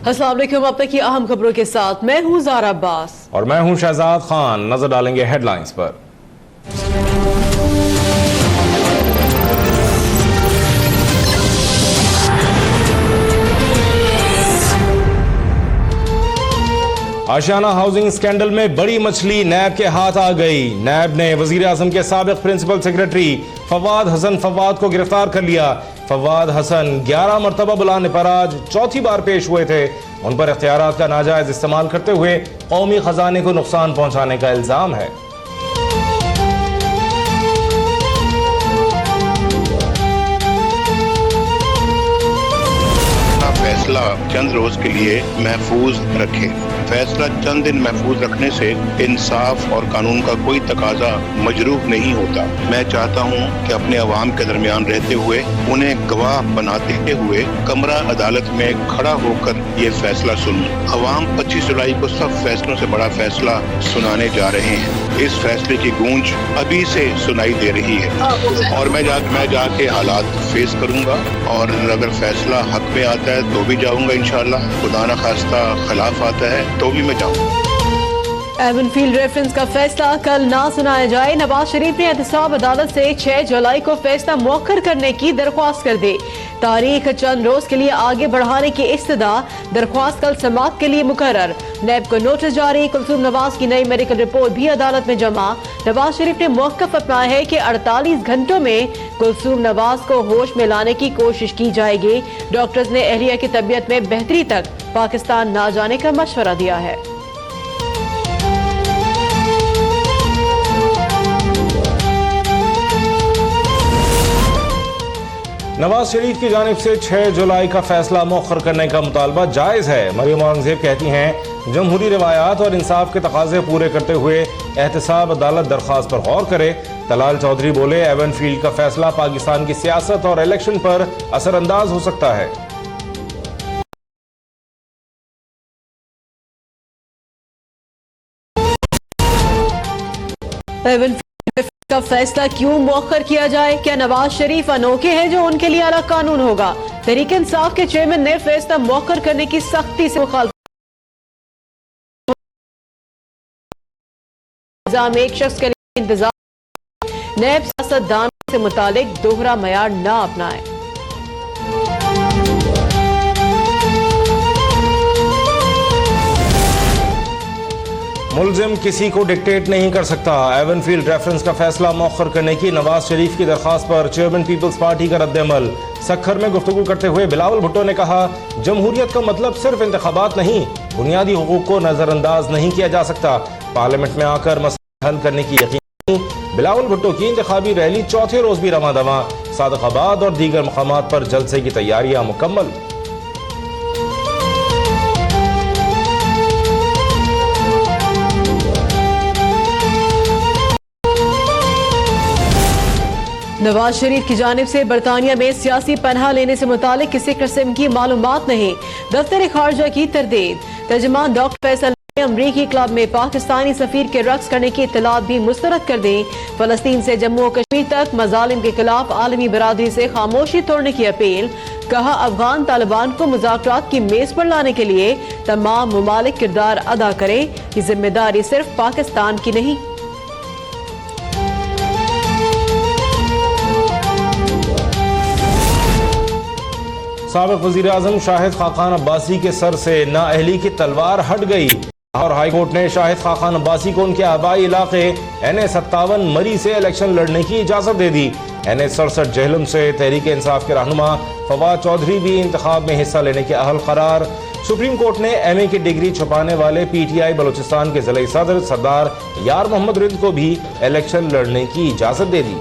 अस्सलाम वालेकुम। अब तक की अहम खबरों के साथ मैं हूं ज़ारा अब्बास और मैं हूं शहजाद खान। नजर डालेंगे हेडलाइंस पर। आशियाना हाउसिंग स्कैंडल में बड़ी मछली नैब के हाथ आ गई। नैब ने वजीर आजम के साबिक प्रिंसिपल सेक्रेटरी फवाद हसन फवाद को गिरफ्तार कर लिया। फवाद हसन 11 मरतबा बुलाने पर आज चौथी बार पेश हुए थे। उन पर इख्तियारात का नाजायज इस्तेमाल करते हुए कौमी खजाने को नुकसान पहुंचाने का इल्जाम है। फैसला चंद रोज के लिए महफूज रखे। फैसला चंद दिन महफूज रखने से इंसाफ और कानून का कोई तकाजा मजरूह नहीं होता। मैं चाहता हूं कि अपने अवाम के दरमियान रहते हुए उन्हें गवाह बनाते हुए कमरा अदालत में खड़ा होकर ये फैसला सुनूं। अवाम 25 जुलाई को सब फैसलों से बड़ा फैसला सुनाने जा रहे हैं। इस फैसले की गूंज अभी से सुनाई दे रही है और मैं जाके हालात फेस करूंगा और अगर फैसला हक में आता है तो भी जाऊंगा इंशाअल्लाह। खुदा न खास्ता खिलाफ आता है तो भी मैं जाऊंगा। एवनफील्ड रेफरेंस का फैसला कल ना सुनाया जाए। नवाज शरीफ ने एहतसाब अदालत से 6 जुलाई को फैसला मौखर करने की दरख्वास्त कर दी। तारीख चंद रोज के लिए आगे बढ़ाने की इस्तदा। दरख्वास्त कल समाअत के लिए मुकर्रर। नैब को नोटिस जारी। कुलसूम नवाज की नई मेडिकल रिपोर्ट भी अदालत में जमा। नवाज शरीफ ने मौक़िफ़ अपनाया है कि 48 घंटों में कुलसूम नवाज को होश में लाने की कोशिश की जाएगी। डॉक्टर्स ने अहलिया की तबीयत में बेहतरी तक पाकिस्तान ना जाने का मशवरा दिया है। नवाज शरीफ की जानिब से 6 जुलाई का फैसला मौखर करने का मुतालबा जायज़ है। मरियम औरंगजेब कहती हैं जमहूरी रवायात और इंसाफ के तकाजे पूरे करते हुए एहतसाब अदालत दरख्वास्त पर गौर करे। तलाल चौधरी बोले एवनफील्ड का फैसला पाकिस्तान की सियासत और इलेक्शन पर असरअंदाज हो सकता है। का फैसला क्यों मौखर किया जाए? क्या नवाज शरीफ अनोखे हैं जो उनके लिए अलग कानून होगा? तहरीक इंसाफ के चेयरमैन ने फैसला मौखर करने की सख्ती से मुखालफत। एक शख्स के लिए इंतजाम। नैब सियासतदान से मुतालिक दोहरा मयार न अपनाएं। मुल्जिम किसी को डिक्टेट नहीं कर सकता। एवनफील्ड रेफरेंस का फैसला मौखर करने की नवाज शरीफ की दरख्वास्त पर चेयरमैन पीपल्स पार्टी का रद्द-ए-अमल। सखर में गुफ्तगू करते हुए बिलावल भुट्टो ने कहा जमहूरियत का मतलब सिर्फ इंतखाबात नहीं, बुनियादी हुकूक को नजरअंदाज नहीं किया जा सकता। पार्लियामेंट में आकर मसला हल करने की यकीन। बिलावल भुट्टो की इंतखाबी रैली चौथे रोज भी रवां दवां। सादकाबाद और दीगर मकामात पर जलसे की तैयारियां मुकम्मल। नवाज शरीफ की जानिब से बरतानिया में सियासी पनाह लेने से मुतालिक किसी किस्म की मालूमात नहीं। दफ्तर खारजा की तरदीद। तर्जुमान डॉक्टर फैसल ने अमरीकी क्लब में पाकिस्तानी सफीर के रक्स करने की इत्तलात भी मुस्तरद कर दी। फलस्तीन से जम्मू और कश्मीर तक मजालिम के खिलाफ आलमी बरादरी से खामोशी तोड़ने की अपील। कहा अफगान तालिबान को मुज़ाकरात की मेज पर लाने के लिए तमाम मुमालिक किरदार अदा करें। ये जिम्मेदारी सिर्फ पाकिस्तान की नहीं। साबिक वजीर आजम शाहिद खाकान अब्बासी के सर से नाअहली की तलवार हट गई और हाईकोर्ट ने शाहिद खाकान अब्बासी को उनके आबाई इलाके NA57 मरी से इलेक्शन लड़ने की इजाजत दे दी। NA67 जहलम से तहरीक इंसाफ के रहनुमा फवाद चौधरी भी इंतखाब में हिस्सा लेने के अहल करार। सुप्रीम कोर्ट ने MA की डिग्री छुपाने वाले PTI बलोचिस्तान के जिला सदर सरदार यार मोहम्मद रिंद को भी इलेक्शन लड़ने की इजाजत दे दी।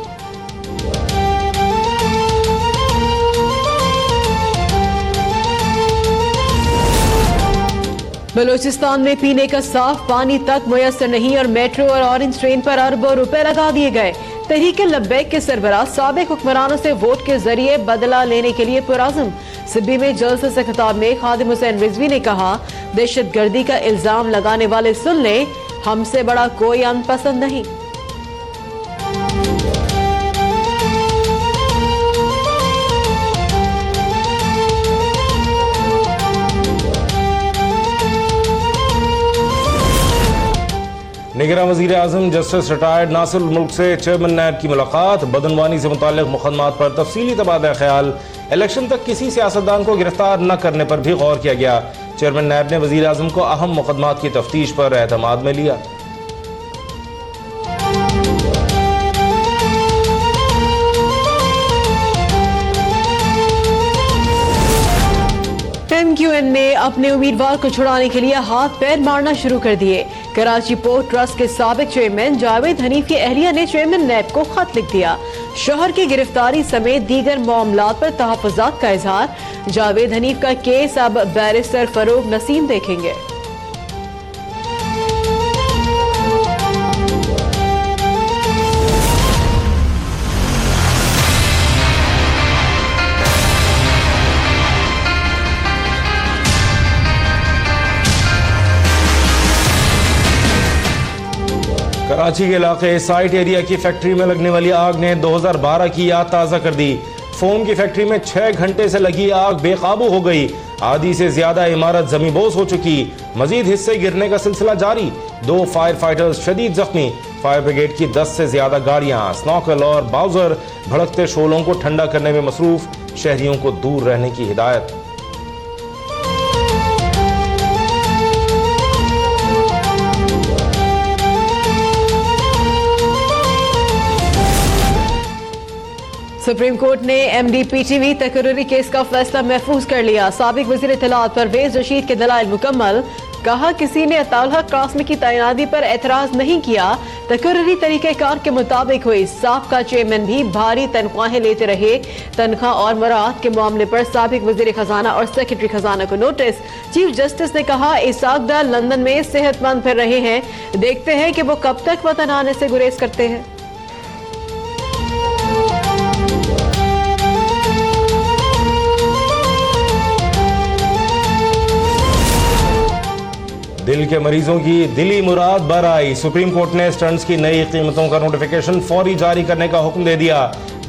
बलोचिस्तान में पीने का साफ पानी तक मुयस्सर नहीं और मेट्रो और ऑरेंज ट्रेन पर अरबों रुपए लगा दिए गए। तहरीक लब्बैक के सरबराह साबिक हुक्मरानों से वोट के जरिए बदला लेने के लिए पुरअज़्म। सिब्बी में जलसे से खिताब में खादिम हुसैन रिजवी ने कहा दहशत गर्दी का इल्जाम लगाने वाले सुन ले, हमसे बड़ा कोई अनपसंद नहीं। निगरान वज़ीर आज़म जस्टिस रिटायर्ड नासिर मुल्क से चेयरमैन नैब की मुलाकात, बदनवानी से मुताल्लिक़ मुक़दमात पर तफसीली तबादला ख्याल, इलेक्शन तक किसी सियासतदान को गिरफ्तार न करने पर भी गौर किया गया। चेयरमैन नैब ने वज़ीर आज़म को अहम मुक़दमात की तफ्तीश पर एतमाद में लिया। MQN ने अपने उम्मीदवार को छुड़ाने के लिए हाथ पैर मारना शुरू कर दिए। कराची पोर्ट ट्रस्ट के साबिक चेयरमैन जावेद हनीफ की अहलिया ने चेयरमैन नैब को खत लिख दिया। शोहर की गिरफ्तारी समेत दीगर मामलात पर तहफ़्फ़ुज़ात का इजहार। जावेद हनीफ का केस अब बैरिस्टर फरूक नसीम देखेंगे। कराची के इलाके साइट एरिया की फैक्ट्री में लगने वाली आग ने 2012 की याद ताज़ा कर दी। फोम की फैक्ट्री में 6 घंटे से लगी आग बेकाबू हो गई। आधी से ज्यादा इमारत जमींदोज हो चुकी, मजीद हिस्से गिरने का सिलसिला जारी। 2 फायर फाइटर्स शदीद जख्मी। फायर ब्रिगेड की 10 से ज्यादा गाड़ियां, स्नॉकल और बाउजर भड़कते शोलों को ठंडा करने में मसरूफ। शहरियों को दूर रहने की हिदायत। सुप्रीम कोर्ट ने MDPTV तकर्री केस का फैसला महफूज कर लिया। साबिक वज़ीर इत्तलात परवेज रशीद के दलाइल मुकम्मल। कहा किसी ने अताउल हक कासमी की तैनाती पर एतराज नहीं किया, तकर्री तरीक़ेकार के मुताबिक हुई। साबका चेयरमैन भी भारी तनख्वाहें लेते रहे। तनख्वाह और मुराद के मामले पर साबिक वज़ीर खजाना और सेक्रेटरी खजाना को नोटिस। चीफ जस्टिस ने कहा इसाकदार लंदन में सेहतमंद फिर रहे हैं, देखते हैं कि वो कब तक वतन आने से गुरेज करते हैं। दिल के मरीजों की दिली मुराद बर आई। सुप्रीम कोर्ट ने स्टंट्स की नई कीमतों का नोटिफिकेशन फौरी जारी करने का हुक्म दे दिया।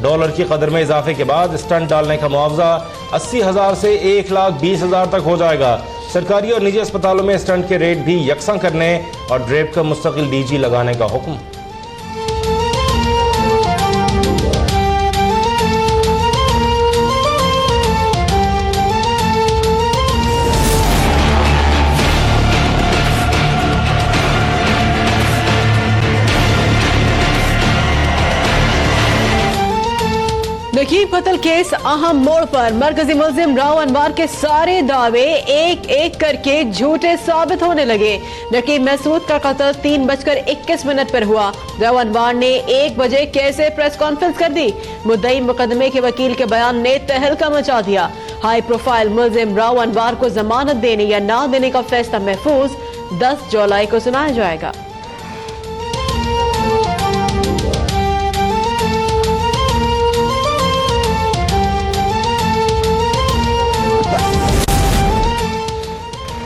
डॉलर की कदर में इजाफे के बाद स्टंट डालने का मुआवजा 80,000 से 1,20,000 तक हो जाएगा। सरकारी और निजी अस्पतालों में स्टंट के रेट भी यकसा करने और ड्रेप का मुस्तकिल DG लगाने का हुक्म। नकीब कत्ल केस अहम मोड़ पर। मरकजी मुल्जिम राव अनवार के सारे दावे एक एक करके झूठे साबित होने लगे। नकीब महसूद का कत्ल 3:21 पर हुआ। राव अनवार ने 1 बजे कैसे प्रेस कॉन्फ्रेंस कर दी। मुद्दई मुकदमे के वकील के बयान ने तहलका मचा दिया। हाई प्रोफाइल मुल्जिम राव अनवार को जमानत देने या ना देने का फैसला महफूज 10 जुलाई को सुनाया जाएगा।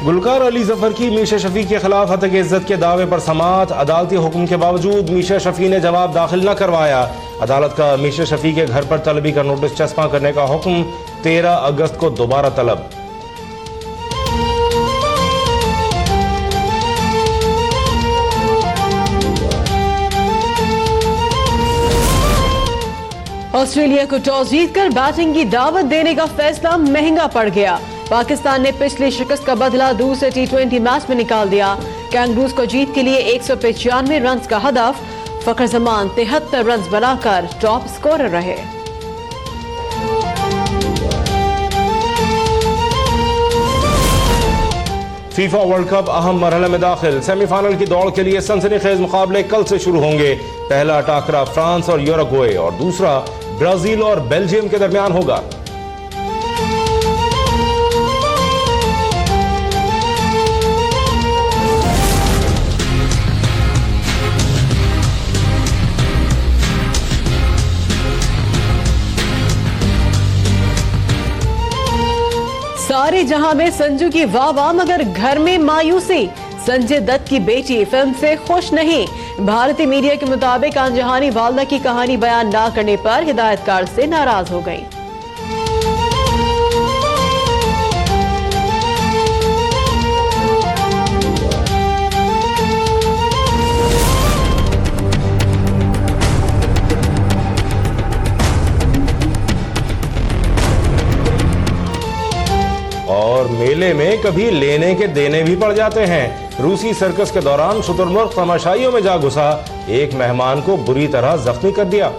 गुलकार अली जफर की मीशा शफी के खिलाफ हत्या इज्जत के दावे पर समाअत। अदालती हुक्म के बावजूद मीशा शफी ने जवाब दाखिल न करवाया। अदालत का मीशा शफी के घर पर तलबी का नोटिस चस्पा करने का हुक्म। 13 अगस्त को दोबारा तलब। ऑस्ट्रेलिया को टॉस जीतकर बैटिंग की दावत देने का फैसला महंगा पड़ गया। पाकिस्तान ने पिछली शिकस्त का बदला दूसरे T20 मैच में निकाल दिया। कैंगरूज को जीत के लिए 195 रन का हदफ। फखर जमान 73 रन बनाकर टॉप स्कोरर रहे। फीफा वर्ल्ड कप अहम मरहले में दाखिल। सेमीफाइनल की दौड़ के लिए सनसनीखेज मुकाबले कल से शुरू होंगे। पहला टाकरा फ्रांस और यूरुग्वे और दूसरा ब्राजील और बेल्जियम के दरमियान होगा। सारे जहां में संजू की वाह वाह, मगर घर में मायूसी। संजय दत्त की बेटी फिल्म से खुश नहीं। भारतीय मीडिया के मुताबिक अनजहानी वालदा की कहानी बयान न करने पर हिदायतकार से नाराज हो गई। मेले में कभी लेने के देने भी पड़ जाते हैं। रूसी सर्कस के दौरान शुतुरमुर्ग तमाशाइयों में जा घुसा, एक मेहमान को बुरी तरह जख्मी कर दिया।